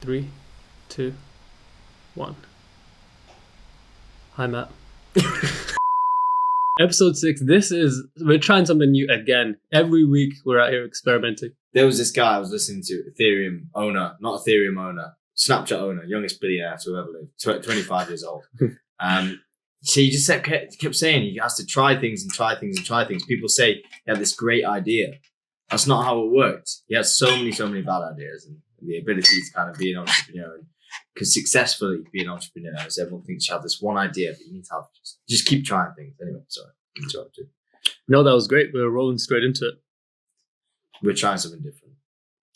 3, 2, 1. Hi, Matt. Episode 6. We're trying something new again. Every week we're out here experimenting. There was this guy I was listening to, not Ethereum owner, Snapchat owner, youngest billionaire to ever live, 25 years old. So he just kept saying he has to try things and try things and try things. People say he had this great idea. That's not how it worked. He had so many bad ideas, and the ability to kind of be an entrepreneur and could successfully be an entrepreneur. As everyone thinks you have this one idea, but you need to have just keep trying things. Anyway, sorry, interrupted. No, that was great. We were rolling straight into it. We're trying something different.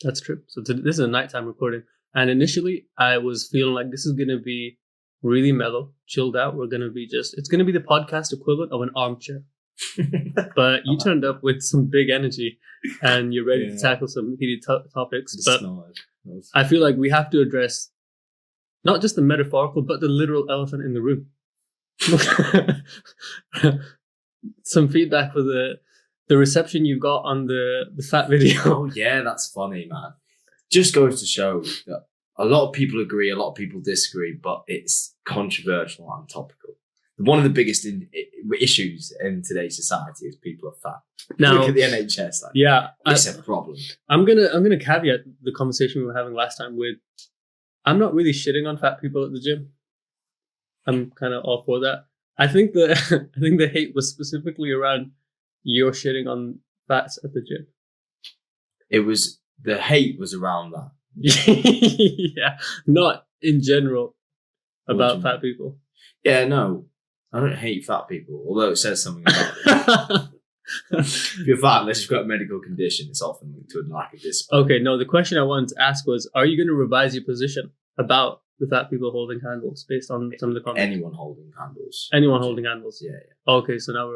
That's true. So this is a nighttime recording, and initially I was feeling like this is going to be really mellow, chilled out. We're going to be it's going to be the podcast equivalent of an armchair. But you turned up with some big energy and you're ready to tackle some heated topics. But I feel like we have to address not just the metaphorical, but the literal elephant in the room. Some feedback for the reception you got on the fat video. Oh, yeah, that's funny, man. Just goes to show that a lot of people agree, a lot of people disagree, but it's controversial and topical. One of the biggest issues in today's society is people are fat. Now, look at the NHS. It's a problem. I'm gonna caveat the conversation we were having last time with, I'm not really shitting on fat people at the gym. I'm kind of all for that. I think the hate was specifically around you're shitting on fats at the gym. The hate was around that. Yeah, not in general about fat people. Yeah, no. I don't hate fat people, although it says something about it. If you're fat, unless you've got a medical condition, it's often linked to a lack of discipline. Okay, no, the question I wanted to ask was, are you going to revise your position about the fat people holding handles based on some of the comments? Anyone holding handles. Anyone holding handles? Yeah. Okay, so now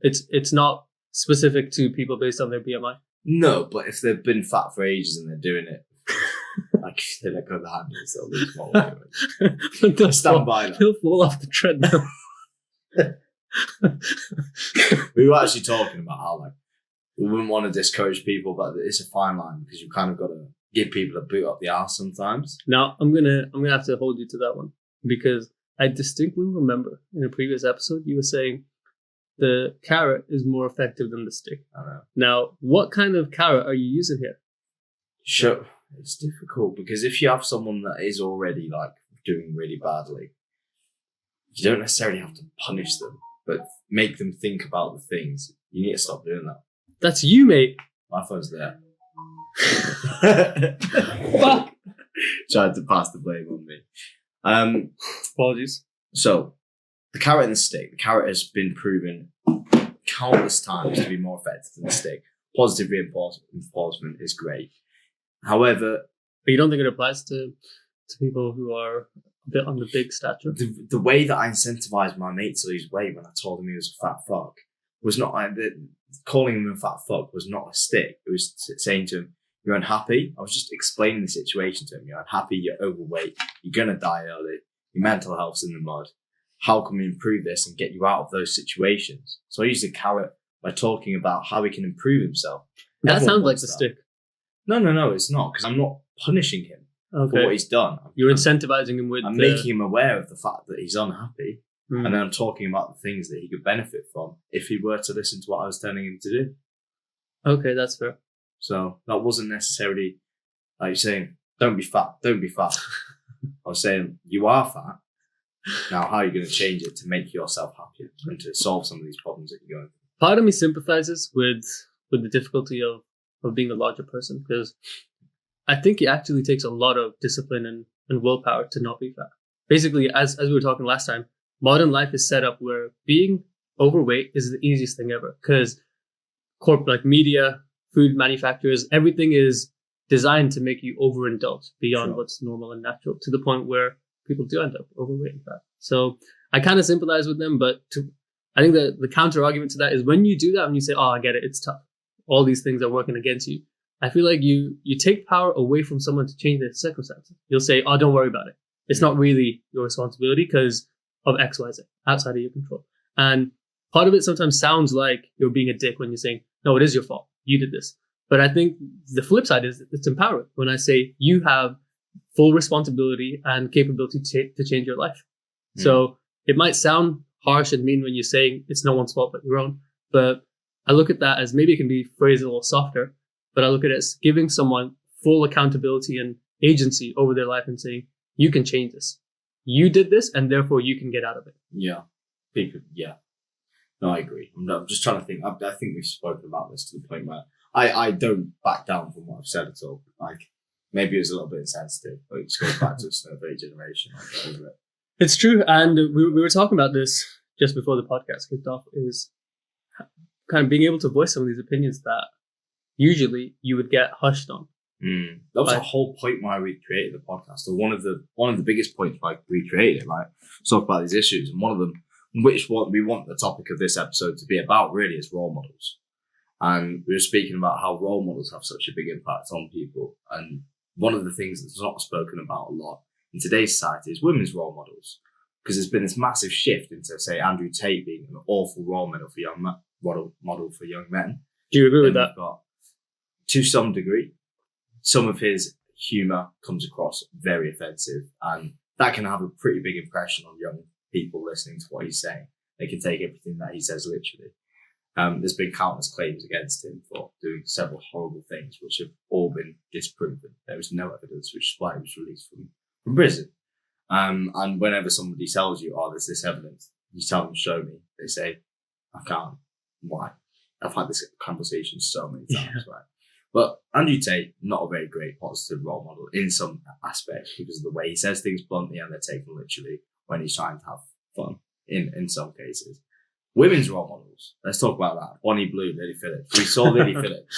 it's not specific to people based on their BMI? No, but if they've been fat for ages and they're doing it, like if they let go of the handles, they'll lose more weight. They'll stand by that. They'll fall off the treadmill. We were actually talking about how we wouldn't want to discourage people, but it's a fine line because you've kind of got to give people a boot up the arse sometimes. Now I'm gonna have to hold you to that one because I distinctly remember in a previous episode you were saying the carrot is more effective than the stick. I know. Now, what kind of carrot are you using here? Sure, it's difficult because if you have someone that is already doing really badly, you don't necessarily have to punish them, but make them think about the things. You need to stop doing that. That's you, mate. My phone's there. Fuck. Tried to pass the blame on me. Apologies. So, the carrot and the stick. The carrot has been proven countless times to be more effective than the stick. Positive reinforcement is great. However, but you don't think it applies to people who are a bit on the big stature? The way that I incentivized my mate to lose weight when I told him he was a fat fuck was not calling him a fat fuck was not a stick. It was saying to him, "You're unhappy." I was just explaining the situation to him. You're unhappy. You're overweight. You're gonna die early. Your mental health's in the mud. How can we improve this and get you out of those situations? So I used the carrot by talking about how he can improve himself. That sounds like the stick. No, it's not, because I'm not punishing him for what he's done. You're incentivizing him with... I'm making him aware of the fact that he's unhappy, and then I'm talking about the things that he could benefit from if he were to listen to what I was telling him to do. Okay, that's fair. So that wasn't necessarily like saying, don't be fat. I was saying, you are fat. Now, how are you going to change it to make yourself happier and to solve some of these problems that you're going through? Part of me sympathizes with the difficulty of being a larger person, because I think it actually takes a lot of discipline and willpower to not be fat. Basically, as we were talking last time, modern life is set up where being overweight is the easiest thing ever, because media, food manufacturers, everything is designed to make you overindulge beyond what's normal and natural, to the point where people do end up overweight and fat. So I kind of sympathize with them, but I think that the counter argument to that is when you do that, when you say, "Oh, I get it, it's tough. All these things are working against you." I feel like you take power away from someone to change their circumstances. You'll say, "Oh, don't worry about it. It's not really your responsibility because of X, Y, Z, outside of your control." And part of it sometimes sounds like you're being a dick when you're saying, "No, it is your fault. You did this." But I think the flip side is it's empowering when I say you have full responsibility and capability to change your life. So it might sound harsh and mean when you're saying it's no one's fault but your own, but I look at that as, maybe it can be phrased a little softer, but I look at it as giving someone full accountability and agency over their life and saying, you can change this. You did this, and therefore you can get out of it. Yeah. Yeah. No, I agree. I'm just trying to think. I think we've spoken about this to the point where I don't back down from what I've said at all. Like, maybe it was a little bit insensitive, but it just goes back to the snowflake generation. I get over it. It's true. And we were talking about this just before the podcast kicked off, is kind of being able to voice some of these opinions that usually you would get hushed on. That was the whole point why we created the podcast, or one of the biggest points why we created it, right? Talk about these issues, and one of them, which what we want the topic of this episode to be about, really, is role models. And we were speaking about how role models have such a big impact on people, and one of the things that's not spoken about a lot in today's society is women's role models, because there's been this massive shift into, say, Andrew Tate being an awful role model for young men. Do you agree with that? To some degree. Some of his humour comes across very offensive, and that can have a pretty big impression on young people listening to what he's saying. They can take everything that he says literally. There's been countless claims against him for doing several horrible things, which have all been disproven. There was no evidence, which is why he was released from prison. And whenever somebody tells you, oh, there's this evidence, you tell them, show me. They say, I can't. Why? I've had this conversation so many times, right? But Andrew Tate, not a very great positive role model in some aspects, because of the way he says things bluntly and they're taken literally when he's trying to have fun in some cases. Women's role models. Let's talk about that. Bonnie Blue, Lily Phillips. We saw Lily Phillips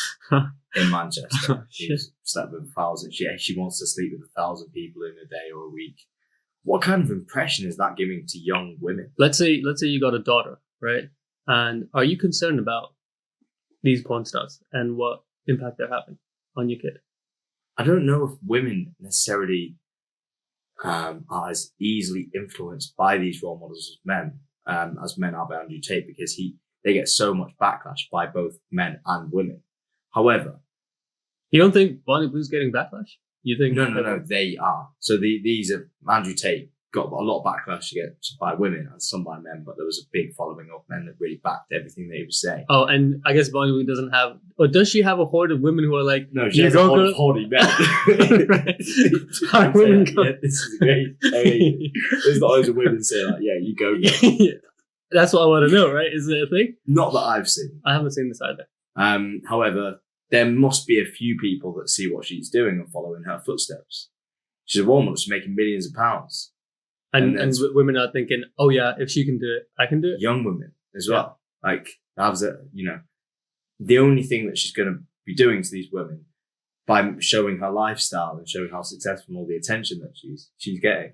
in Manchester. She slept with 1,000. She wants to sleep with 1,000 people in a day or a week. What kind of impression is that giving to young women? Let's say you got a daughter, right? And are you concerned about these porn stars and what impact they're having on your kid? I don't know if women necessarily are as easily influenced by these role models as men are by Andrew Tate, because they get so much backlash by both men and women. However, you don't think Bonnie Blue's getting backlash? You think? No, they are. So these are, Andrew Tate got a lot of backlash against by women and some by men, but there was a big following of men that really backed everything they were saying. Oh, and I guess Bonnie Blue doesn't have, or does she have a horde of women who are like, no, she has a horde of horny men. Right. How women go? Yeah, this is great. There's loads of women saying like, yeah, you go. Yeah. That's what I want to know, right? Is it a thing? Not that I've seen. I haven't seen this either. However, there must be a few people that see what she's doing and follow in her footsteps. She's a role model. She's making millions of pounds. And women are thinking, oh yeah, if she can do it, I can do it. Young women as well. Like, the only thing that she's going to be doing to these women by showing her lifestyle and showing how successful and all the attention that she's getting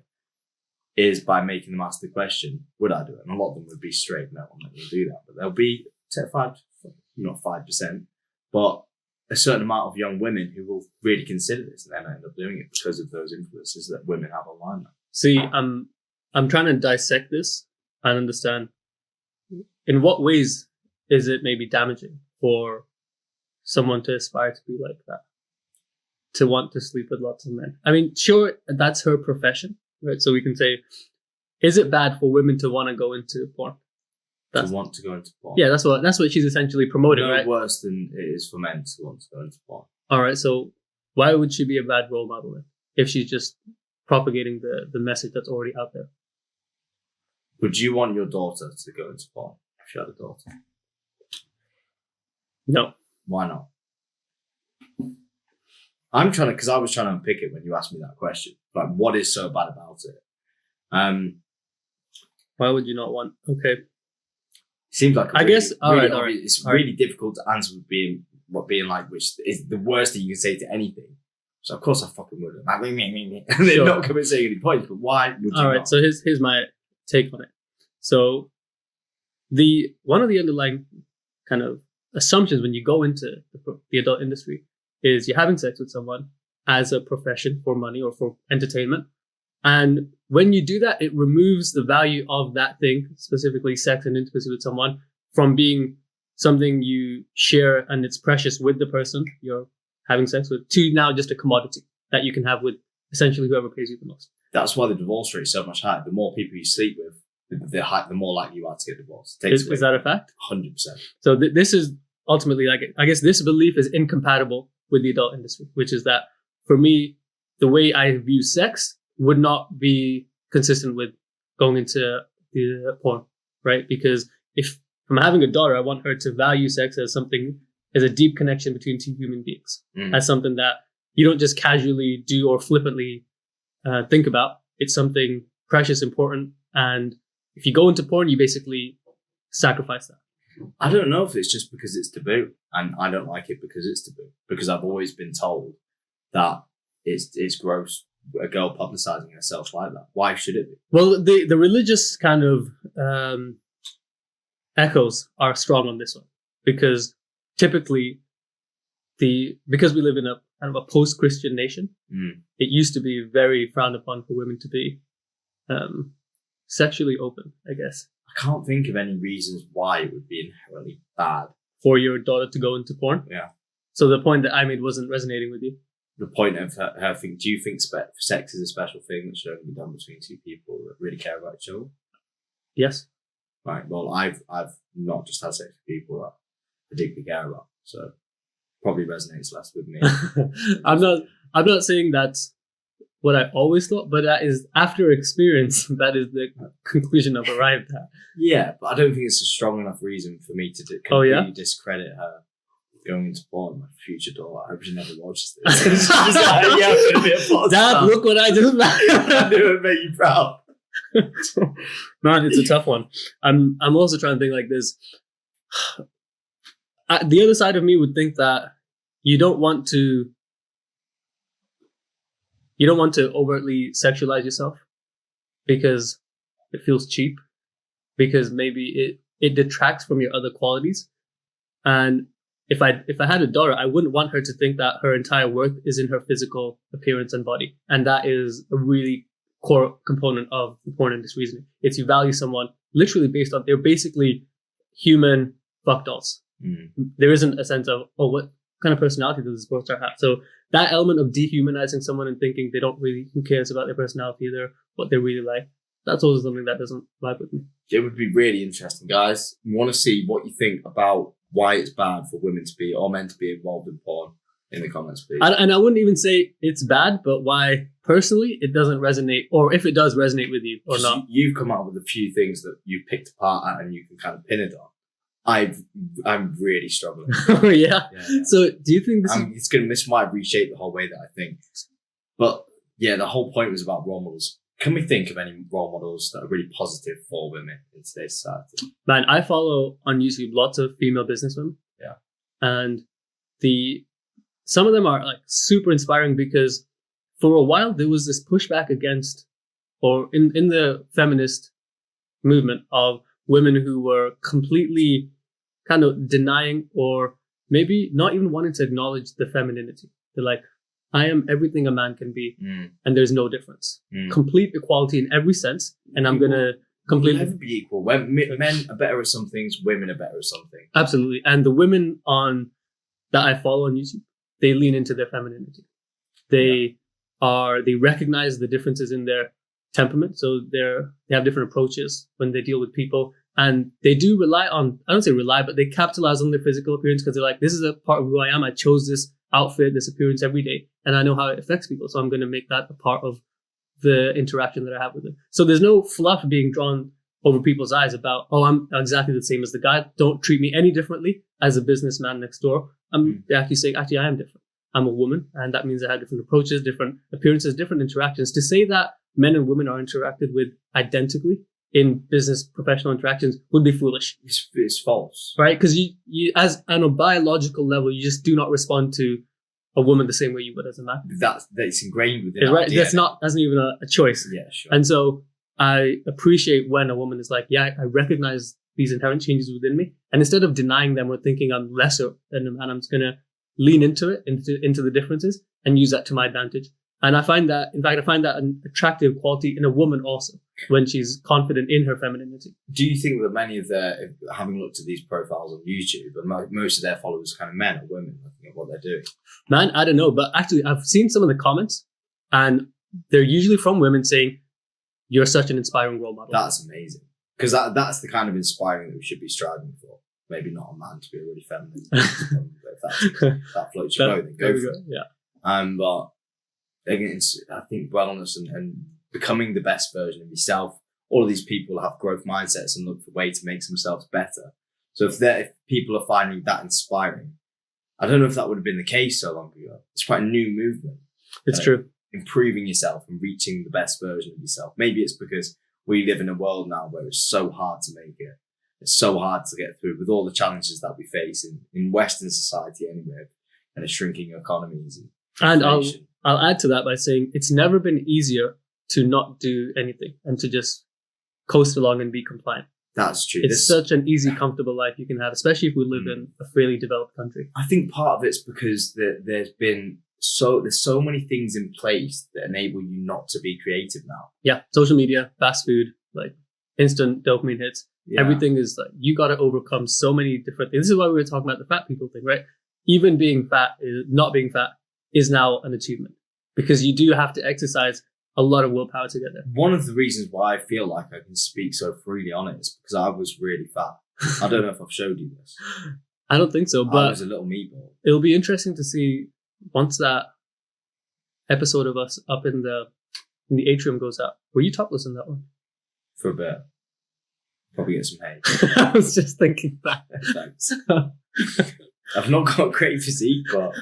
is by making them ask the question, would I do it? And a lot of them would be straight, no, I'm not going to do that. But there'll be not 5%, but a certain amount of young women who will really consider this and then end up doing it because of those influences that women have online now. See, I'm trying to dissect this and understand in what ways is it maybe damaging for someone to aspire to be like that, to want to sleep with lots of men. I mean, sure, that's her profession, right? So we can say, is it bad for women to want to go into porn? To want to go into porn? Yeah, that's what she's essentially promoting, right? No worse than it is for men to want to go into porn. All right, so why would she be a bad role model then, if she's just propagating the message that's already out there? Would you want your daughter to go into porn if you had a daughter? No. Why not? Because I was trying to unpick it when you asked me that question. Like, what is so bad about it? Why would you not want? Okay. Seems like all right. It's really difficult to answer with being like, which is the worst thing you can say to anything. So of course I fucking would. And they're not coming saying any points, but why would you? All right, not? so here's my take on it. So one of the underlying kind of assumptions when you go into the adult industry is you're having sex with someone as a profession for money or for entertainment. And when you do that, it removes the value of that thing, specifically sex and intimacy with someone, from being something you share and it's precious with the person you're having sex with, to now just a commodity that you can have with essentially whoever pays you the most. That's why the divorce rate is so much higher. The more people you sleep with, the more likely you are to get divorced. Is that a fact? 100%. So this is ultimately, like, I guess this belief is incompatible with the adult industry, which is that for me, the way I view sex would not be consistent with going into the porn, right? Because if I'm having a daughter, I want her to value sex as something, as a deep connection between two human beings, as something that you don't just casually do or flippantly think about. It's something precious, important, and if you go into porn, you basically sacrifice that. I don't know if it's just because it's taboo, and I don't like it because it's taboo. Because I've always been told that it's gross, a girl publicizing herself like that. Why should it be? Well, the religious kind of echoes are strong on this one, because typically because we live in a kind of a post-Christian nation, it used to be very frowned upon for women to be sexually open, I guess. I can't think of any reasons why it would be inherently bad for your daughter to go into porn. Yeah. So the point that I made wasn't resonating with you. The point of her thing, do you think sex is a special thing that should only be done between two people that really care about each other? Yes. Right. Well, I've not just had sex with people that I particularly care about, so probably resonates less with me. I'm not saying that's what I always thought, but that is, after experience, that is the conclusion I've arrived at. Yeah, but I don't think it's a strong enough reason for me to completely discredit her going into porn. My future daughter, I hope she never watches this. She's like, yeah, I'm gonna be a porn Dad, star. look what I just I knew it would make you proud. Man, it's a tough one. I'm also trying to think like this. The other side of me would think that you don't want to overtly sexualize yourself because it feels cheap, because maybe it detracts from your other qualities. And if I had a daughter, I wouldn't want her to think that her entire worth is in her physical appearance and body. And that is a really core component of the porn industry reasoning. It's you value someone literally based on, they're basically human fuck dolls. There isn't a sense of, oh, what kind of personality does this porn star have? So that element of dehumanizing someone and thinking they don't really, who cares about their personality either, what they're really like, that's also something that doesn't vibe with me. It would be really interesting, guys. We want to see what you think about why it's bad for women to be, or men to be, involved in porn in the comments, please. And I wouldn't even say it's bad, but why personally it doesn't resonate, or if it does resonate with you or not. You've come up with a few things that you've picked apart at and you can kind of pin it on. I'm really struggling. Oh, yeah? So do you think this might reshape the whole way that I think. But yeah, the whole point was about role models. Can we think of any role models that are really positive for women in today's society? Man, I follow on YouTube lots of female businesswomen. Yeah. And some of them are like super inspiring, because for a while there was this pushback against, or in the feminist movement, of women who were completely kind of denying, or maybe not even wanting to acknowledge the femininity. They're like, I am everything a man can be, and there's no difference. Complete equality in every sense, and I'm going to completely... We'll never be equal. When men are better at some things, women are better at something. Absolutely. And the women that I follow on YouTube, they lean into their femininity. They recognize the differences in their temperament, so they have different approaches when they deal with people, and they do rely on, I don't say rely, but they capitalize on their physical appearance, because they're like, this is a part of who I am. I chose this outfit, this appearance every day, and I know how it affects people, so I'm going to make that a part of the interaction that I have with them. So there's no fluff being drawn over people's eyes about, oh, I'm exactly the same as the guy, don't treat me any differently as a businessman next door. They're actually saying, actually, I am different. I'm a woman, and that means I have different approaches, different appearances, different interactions. To say that men and women are interacted with identically in business professional interactions would be foolish. It's false. Right? Because you as on a biological level, you just do not respond to a woman the same way you would as a man. That's ingrained within our right. DNA. That's not even a choice. Yeah, sure. And so I appreciate when a woman is like, yeah, I recognize these inherent changes within me, and instead of denying them or thinking I'm lesser than a man, I'm just gonna lean into it, into the differences, and use that to my advantage. And I find that an attractive quality in a woman also, when she's confident in her femininity. Do you think that many of having looked at these profiles on YouTube, most of their followers are kind of men or women looking at what they're doing? Man, I don't know. But actually, I've seen some of the comments, and they're usually from women saying, "You're such an inspiring role model." That's amazing. Because that's the kind of inspiring that we should be striving for. Maybe not a man to be a really feminine. If that floats your boat, then go for it. Yeah. But again, I think wellness and becoming the best version of yourself, all of these people have growth mindsets and look for ways to make themselves better. So if people are finding that inspiring, I don't know if that would have been the case so long ago. It's quite a new movement. It's true. Improving yourself and reaching the best version of yourself. Maybe it's because we live in a world now where it's so hard to make it. It's so hard to get through with all the challenges that we face in Western society anyway, and shrinking economies. And I'll add to that by saying it's never been easier to not do anything and to just coast along and be compliant. That's true. It's such an easy, comfortable life you can have, especially if we live in a fairly developed country. I think part of it's because there's so many things in place that enable you not to be creative now. Yeah, social media, fast food, like instant dopamine hits. Yeah. Everything is like, you got to overcome so many different things. This is why we were talking about the fat people thing, right? Even being fat, not being fat is now an achievement because you do have to exercise a lot of willpower to get there. One of the reasons why I feel like I can speak so freely on it is because I was really fat. I don't know if I've showed you this. I don't think so, but I was a little meatball. It'll be interesting to see once that episode of us up in the atrium goes out. Were you topless in that one? For a bit. Probably get some hate. I was just thinking that. Thanks. I've not got a great physique, but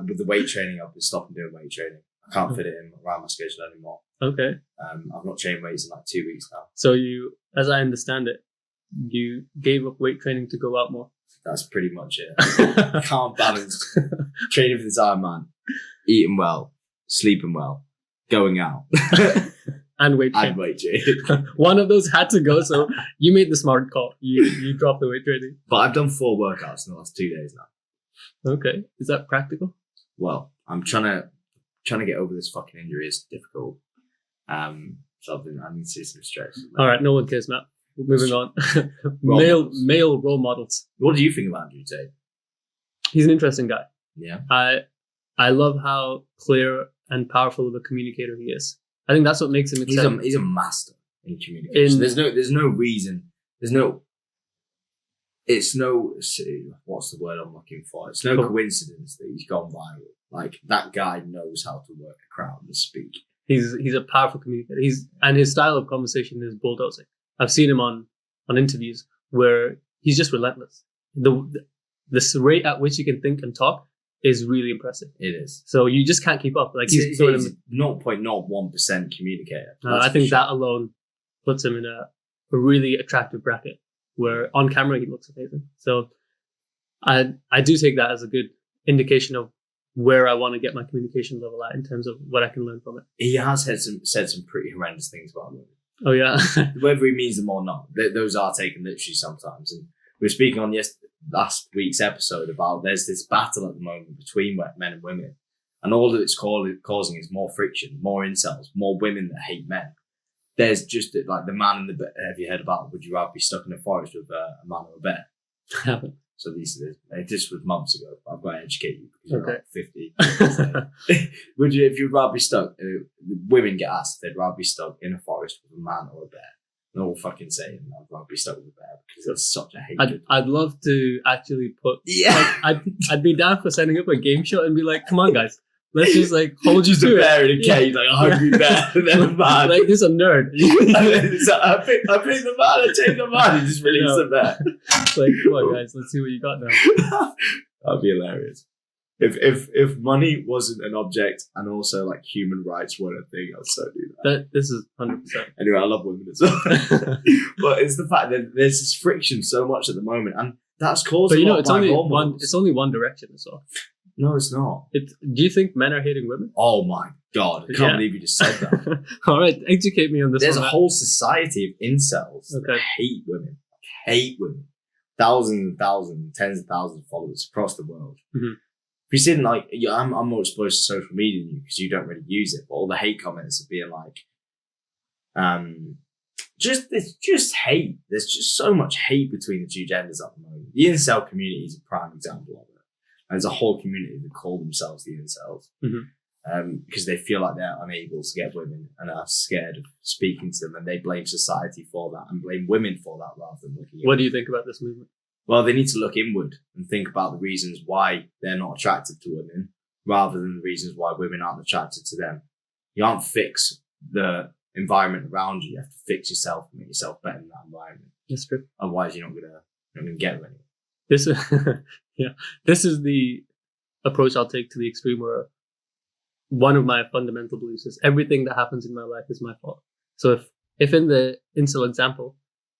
with the weight training, I've been stopping doing weight training. I can't fit it in around my schedule anymore. Okay. I've not trained weights in like 2 weeks now. So you, as I understand it, you gave up weight training to go out more. That's pretty much it. I can't balance training for this Ironman, eating well, sleeping well, going out. And weight training. One of those had to go, so you made the smart call. You dropped the weight training. But I've done 4 workouts in the last 2 days now. Okay. Is that practical? Well, I'm trying to get over this fucking injury. It's difficult. So I need to see some stretch. All right, no one cares, Matt. Moving on. male role models. What do you think about Andrew Tate? He's an interesting guy. Yeah. I love how clear and powerful of a communicator he is. I think that's what makes him exciting. He's a master in communication. There's no reason. It's no, what's the word I'm looking for? It's no coincidence that he's gone viral. Like, that guy knows how to work a crowd and speak. He's a powerful communicator. And his style of conversation is bulldozing. I've seen him on interviews where he's just relentless. The rate at which he can think and talk is really impressive. It is. So you just can't keep up. Like he's 0.01% communicator. I think that alone puts him in a really attractive bracket where on camera he looks amazing. So I do take that as a good indication of where I want to get my communication level at in terms of what I can learn from it. He has said some pretty horrendous things about women. Oh yeah. Whether he means them or not, those are taken literally sometimes. And we were speaking on last week's episode about there's this battle at the moment between men and women, and all that it's causing is more friction, more incels, more women that hate men. There's just like the man in the bear. Have you heard about would you rather be stuck in a forest with a man or a bear? I haven't. So this was months ago. I've got to educate you because you're like 50. If you'd rather be stuck, women get asked if they'd rather be stuck in a forest with a man or a bear. And all fucking saying I'd rather be stuck with a bear because that's such a hatred. I'd love to actually put. Yeah. Like, I'd be down for setting up a game show and be like, come on guys, let's just like hold you to a bear in a cage, like a hungry bear, and then a man. Like this a nerd. I pick the man, I take the man, and just release the bear. Like, come on guys, let's see what you got now. That'd be hilarious. If money wasn't an object and also like human rights weren't a thing, I'd so do that. This is 100%. Anyway, I love women as well. But it's the fact that there's this friction so much at the moment, and that's caused. But it's only one direction as well. No, it's not. Do you think men are hating women? Oh my God, I can't believe you just said that. All right, educate me on this. There's a whole society of incels that hate women. Thousands and thousands, tens of thousands of followers across the world. Mm-hmm. If you've seen, like, I'm more exposed to social media than you because you don't really use it, but all the hate comments are being like, there's just hate. There's just so much hate between the two genders at the moment. The incel community is a prime example of it. And there's a whole community that call themselves the incels. Mm-hmm. because they feel like they're unable to get women and are scared of speaking to them, and they blame society for that and blame women for that rather than looking inward. What do you think about this movement? Well, they need to look inward and think about the reasons why they're not attracted to women rather than the reasons why women aren't attracted to them. You can't fix the environment around you. You have to fix yourself and make yourself better in that environment. That's true. Otherwise, you're not gonna get anywhere. This is this is the approach I'll take to the extreme, where one of my fundamental beliefs is everything that happens in my life is my fault. So if in the incel example,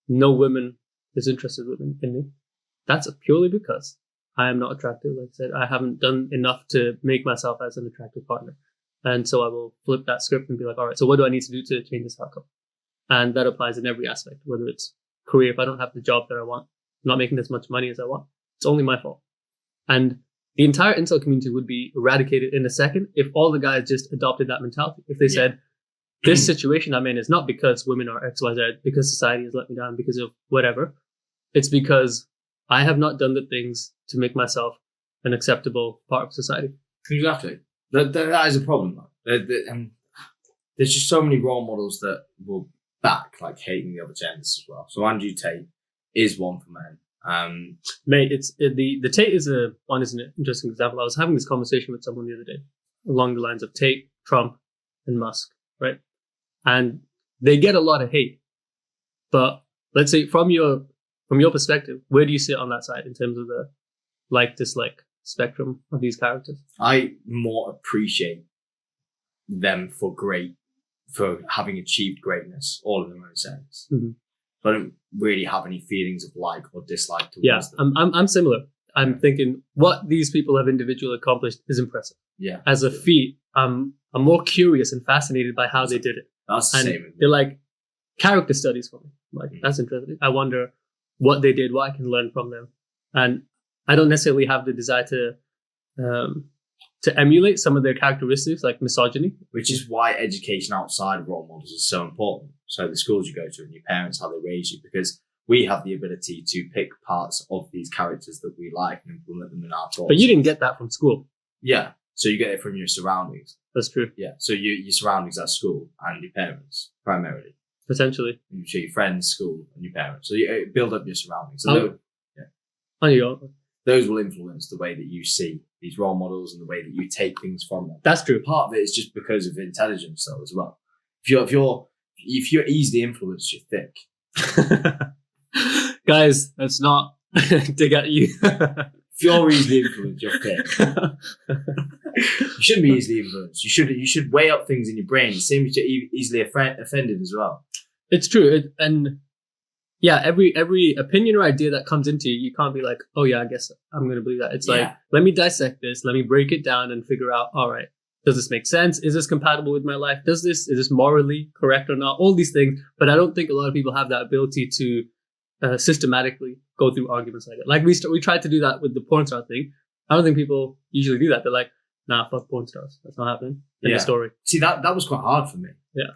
no woman is interested in me, that's purely because I am not attractive. Like I said, I haven't done enough to make myself as an attractive partner. And so I will flip that script and be like, all right, so what do I need to do to change this outcome? And that applies in every aspect, whether it's career. If I don't have the job that I want, I'm not making as much money as I want, it's only my fault. And the entire incel community would be eradicated in a second if all the guys just adopted that mentality. If they said, this situation I'm in is not because women are X, Y, Z, because society has let me down, because of whatever. It's because I have not done the things to make myself an acceptable part of society. Exactly. That is a problem, though. There's just so many role models that will back, like, hating the other genders as well. So Andrew Tate is one for men. Mate, the Tate is an interesting example. I was having this conversation with someone the other day along the lines of Tate, Trump, and Musk, right? And they get a lot of hate. But let's say from your perspective, where do you sit on that side in terms of the like-dislike spectrum of these characters? I more appreciate them for having achieved greatness, all in their own sense. Mm-hmm. I don't really have any feelings of like or dislike towards them. I'm similar. I'm thinking what these people have individually accomplished is impressive. Yeah. As a feat, I'm more curious and fascinated by how they did it. That's the same. They're like character studies for me. Like, that's interesting. I wonder what they did, what I can learn from them. And I don't necessarily have the desire to emulate some of their characteristics, like misogyny. Which is why education outside of role models is so important. So the schools you go to and your parents, how they raise you, because we have the ability to pick parts of these characters that we like and implement them in our thoughts. But you didn't get that from school. Yeah. So you get it from your surroundings. That's true. Yeah. So your surroundings at school and your parents, primarily. Potentially. So your friends, school, and your parents. So you build up your surroundings. So those will influence the way that you see these role models and the way that you take things from them. That's true. Part of it is just because of intelligence, though, as well. If you're easily influenced, you're thick. Guys, that's not dig at you. If you're easily influenced, you're thick. You shouldn't be easily influenced. You should weigh up things in your brain. Same as you're easily offended as well. It's true, and yeah, every opinion or idea that comes into you, you can't be like, oh yeah, I guess I'm going to believe that. It's like, let me dissect this, let me break it down and figure out, all right, does this make sense? Is this compatible with my life? Is this morally correct or not? All these things, but I don't think a lot of people have that ability to systematically go through arguments like that. Like we tried to do that with the porn star thing. I don't think people usually do that. They're like, nah, fuck porn stars. That's not happening. End of story. See, that was quite hard for me. Yeah.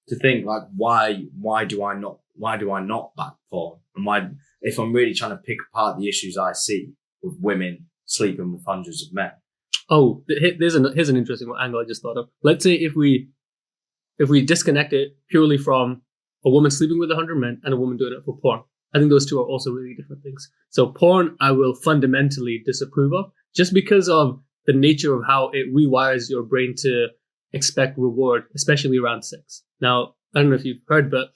To think like, why do I not back porn? And why, if I'm really trying to pick apart the issues I see with women sleeping with hundreds of men. Oh, here's an interesting angle I just thought of. Let's say if we disconnect it purely from a woman sleeping with 100 men and a woman doing it for porn, I think those two are also really different things. So porn, I will fundamentally disapprove of just because of the nature of how it rewires your brain to expect reward, especially around sex. Now, I don't know if you've heard, but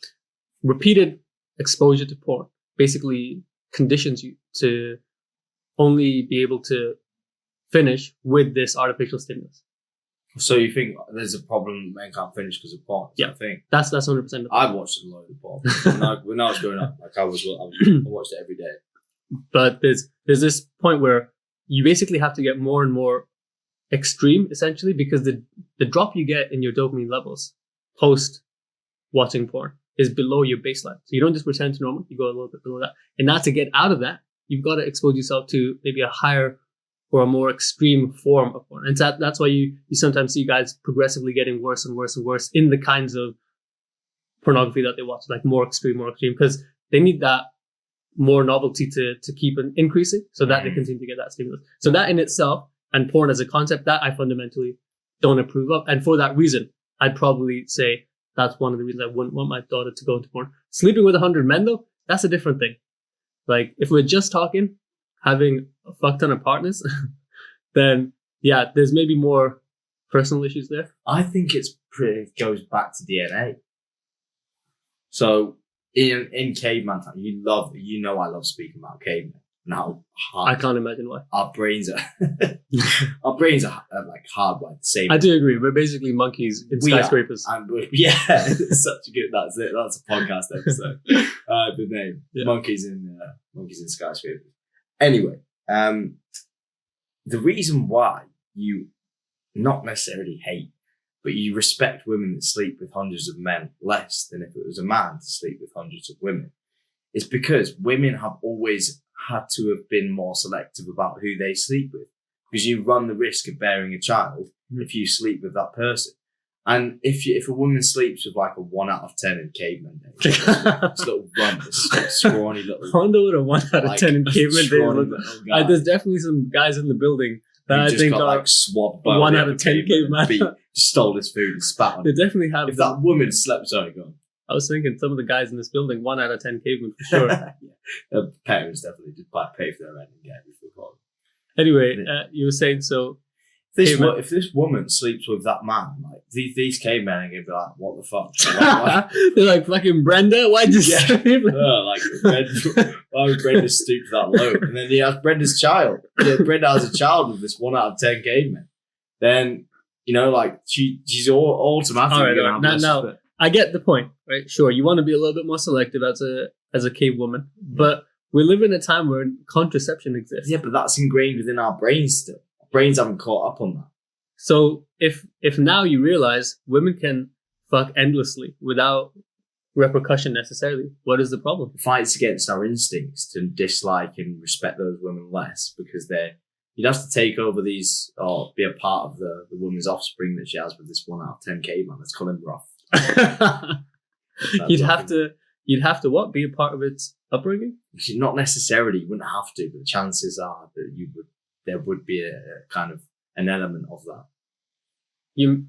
repeated exposure to porn basically conditions you to only be able to finish with this artificial stimulus. So you think there's a problem men can't finish because of porn? Yeah, I think that's 100%. I've watched a load of porn when I was growing up. Like I watched it every day. But there's this point where you basically have to get more and more extreme, essentially, because the drop you get in your dopamine levels post watching porn is below your baseline. So you don't just return to normal; you go a little bit below that. And now to get out of that, you've got to expose yourself to maybe a higher or a more extreme form of porn. And that's why you sometimes see guys progressively getting worse and worse and worse in the kinds of pornography that they watch, like more extreme, because they need that more novelty to keep increasing so that they continue to get that stimulus. So that in itself, and porn as a concept, that I fundamentally don't approve of. And for that reason, I'd probably say that's one of the reasons I wouldn't want my daughter to go into porn. Sleeping with 100 men, though, that's a different thing. Like, if we're just talking, having a fuck ton of partners, then, yeah, there's maybe more personal issues there. I think it goes back to DNA. So, in caveman time, I love speaking about cavemen. Now, I can't imagine why. Our brains are like hardwired the same. I do agree. We're basically monkeys in skyscrapers. Yeah, it's such a good. That's it. That's a podcast episode. The name monkeys in skyscrapers. Anyway, the reason why you not necessarily hate, but you respect women that sleep with hundreds of men less than if it was a man to sleep with hundreds of women, is because women have always had to have been more selective about who they sleep with, because you run the risk of bearing a child if you sleep with that person. And if a woman sleeps with like a 1 out of 10 in Caveman days, this little runt, this scrawny little. I wonder what a 1 out of 10 in Caveman days. There's definitely some guys in the building that I think got, are like swabbed by 1 out of 10 Caveman. Just stole his food and spat on They it. definitely have. If that woman slept, sorry, go on. I was thinking some of the guys in this building, 1 out of 10 Caveman for sure. Parents definitely just pay for their rent and get everything for them. Anyway, you were saying so. If this woman sleeps with that man, like these cavemen are gonna be like, what the fuck? They're like, fucking Brenda, why'd you sleep? Like, why would Brenda stoop that low? And then he has Brenda's child. Brenda has a child with this 1 out of 10 cavemen. Then, like she's automatically gonna have now, I get the point, right? Sure, you want to be a little bit more selective as a cave woman, but we live in a time where contraception exists. Yeah, but that's ingrained within our brains still. Our brains haven't caught up on that. So if now you realize women can fuck endlessly without repercussion necessarily, what is the problem? It fights against our instincts to dislike and respect those women less, because you'd have to take over these or be a part of the woman's offspring that she has with this 1 out of 10 caveman. Let's call him Roth. You'd have to what? Be a part of its upbringing? Not necessarily. You wouldn't have to, but the chances are that there would be a kind of an element of that.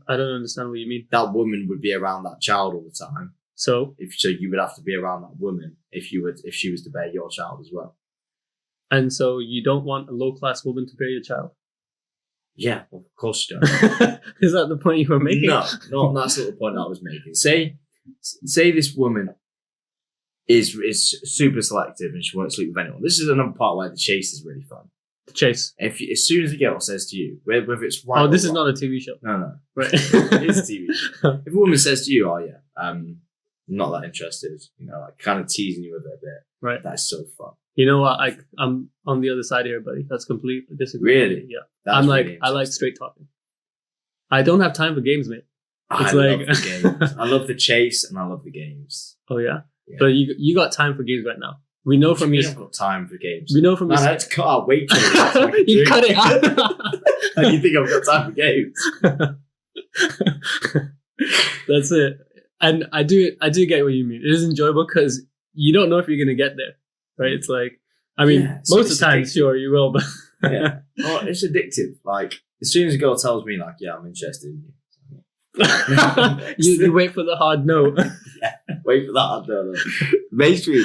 I don't understand what you mean. That woman would be around that child all the time. So you would have to be around that woman if she was to bear your child as well. And so you don't want a low-class woman to bear your child? Yeah, well, of course you don't. Is that the point you were making? No, that's not the point I was making. Say this woman is super selective and she won't sleep with anyone. This is another part where the chase is really fun. The chase. As soon as a girl says to you, whether it's right. Oh, this is not a TV show. No. Right. It's a TV show. If a woman says to you, "Oh yeah, I'm not that interested," like kind of teasing you a bit, right? That's so fun. You know what? I'm on the other side here, buddy. That's completely disagree. Really? Yeah. That's I like straight talking. I don't have time for games, mate. I love the games. I love the chase and I love the games. Oh yeah. But you got time for games right now. We know from your. I've got time for games. We know from your. I had to cut out weight training. You cut it out. How do you think I've got time for games? That's it. And I do get what you mean. It is enjoyable because you don't know if you're gonna get there, right? It's like, I mean, most of the time, sure you will, but yeah, it's addictive. Like as soon as a girl tells me, like, yeah, I'm interested in you. you wait for the hard no. Yeah, wait for that hard no. Makes me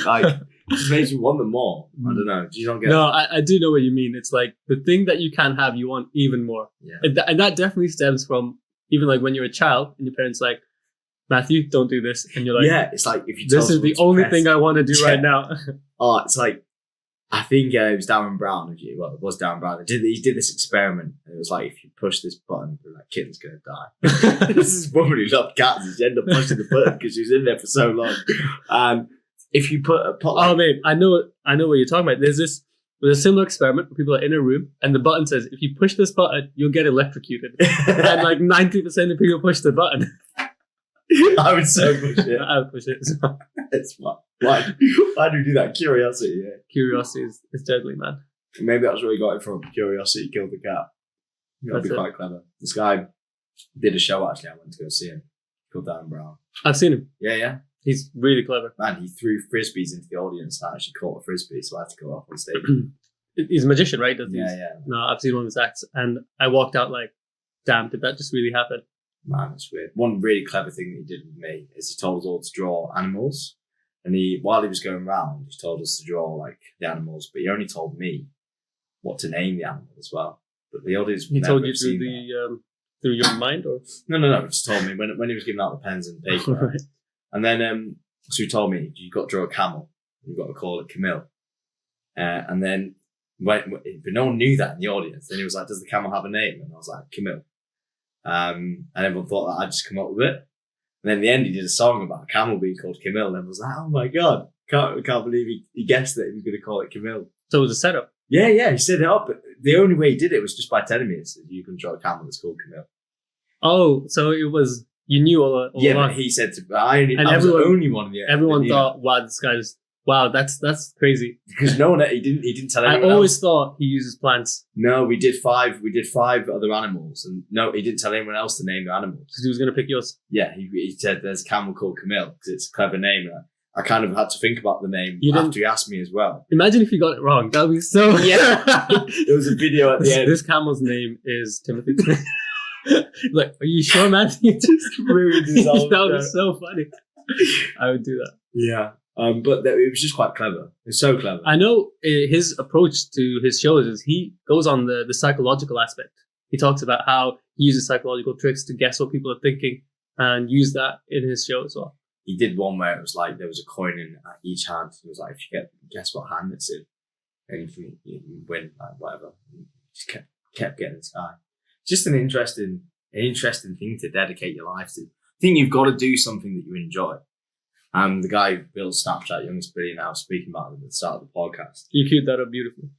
makes me want them more. I don't know. Do you not get? No, I do know what you mean. It's like the thing that you can have, you want even more. Yeah, and that definitely stems from even like when you're a child and your parents like, Matthew, don't do this, and you're like, yeah, it's like if you. This is the only thing I want to do right now. Oh, it's like. I think it was Derren Brown. It was Derren Brown. He did this experiment, and it was like, if you push this button, the kitten's going to die. This is a woman who loved cats, and she ended up pushing the button because she was in there for so long. If you put oh, mate, I know what you're talking about. There's a similar experiment where people are in a room, and the button says, if you push this button, you'll get electrocuted. And like 90% of people push the button. I would so push it. I would push it as well. It's fun. Why do we do that? Curiosity, yeah. Curiosity is deadly, man. Maybe that's where he got it from. Curiosity killed the cat. That'd be quite clever. This guy did a show, actually. I went to go see him. Called Derren Brown. I've seen him. Yeah. He's really clever. Man, he threw frisbees into the audience and actually caught a frisbee, so I had to go up on stage. He's a magician, right? Yeah. No, I've seen one of his acts, and I walked out like, damn, did that just really happen? Man, it's weird. One really clever thing that he did with me is he told us all to draw animals. And while he was going round, he told us to draw like the animals, but he only told me what to name the animal as well. But the audience He told you through your mind, or no, he just told me when he was giving out the pens and paper. Right. And then so he told me you've got to draw a camel. You've got to call it Camille. And then but no one knew that in the audience. Then he was like, "Does the camel have a name?" And I was like, "Camille." And everyone thought that I'd just come up with it. And then in the end, he did a song about a camel being called Camille. And everyone was like, "Oh my God, can't believe he guessed that he was going to call it Camille." So it was a setup. Yeah, he set it up. But the only way he did it was just by telling me you can draw a camel that's called Camille. Oh, so it was, you knew all along. But he said I was the only one. Everyone thought, wow, that's crazy. Because no one, he didn't tell anyone I always else. thought he uses plants. No, we did five other animals, and no, he didn't tell anyone else to name the animals. Because he was going to pick yours. Yeah, he said there's a camel called Camille because it's a clever name. I kind of had to think about the name after he asked me as well. Imagine if you got it wrong. That would be so... Yeah. There was a video at the end. This camel's name is Timothy. Like, are you sure, man? You just ruined his whole That would be so funny. I would do that. Yeah. But it was just quite clever. It's so clever. I know his approach to his shows is he goes on the psychological aspect. He talks about how he uses psychological tricks to guess what people are thinking and use that in his show as well. He did one where it was like there was a coin in each hand. It was like, if you guess what hand it's in, and you win, like whatever. He just kept getting this guy. Just an interesting thing to dedicate your life to. I think you've got to do something that you enjoy. The guy who built Snapchat, Youngest Billionaire, was speaking about it at the start of the podcast. You queued that up beautifully.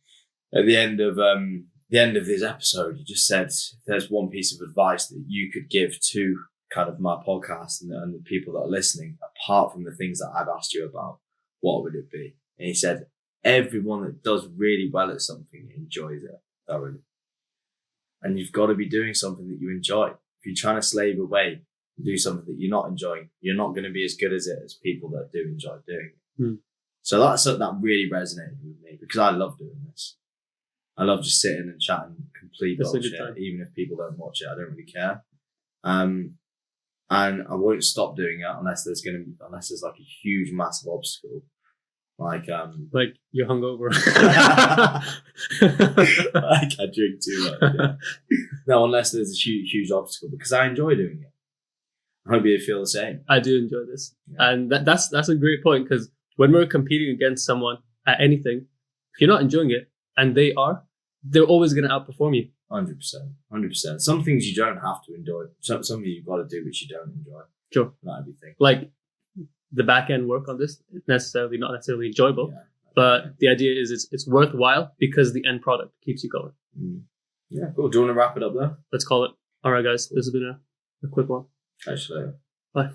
At the end of this episode, you just said, if there's one piece of advice that you could give to kind of my podcast and the people that are listening, apart from the things that I've asked you about, what would it be? And he said, everyone that does really well at something enjoys it thoroughly. And you've got to be doing something that you enjoy. If you're trying to slave away and do something that you're not enjoying, you're not going to be as good as it as people that do enjoy doing it. So that really resonated with me because I love doing this. I love just sitting and chatting complete bullshit, even if people don't watch it. I don't really care. And I won't stop doing it unless there's like a huge, massive obstacle. Like you're hungover. Like I drink too much. Yeah. No, unless there's a huge obstacle, because I enjoy doing it. I hope you feel the same. I do enjoy this, and that's a great point, because when we're competing against someone at anything, if you're not enjoying it and they're always going to outperform you. 100%. Some things you don't have to enjoy. Some things you've got to do which you don't enjoy. Sure. Not everything. Like the back end work on this is not necessarily enjoyable, but the idea is it's worthwhile because the end product keeps you going. Yeah, cool. Do you want to wrap it up there? Let's call it. All right, guys. This has been a quick one. Catch you later. Bye.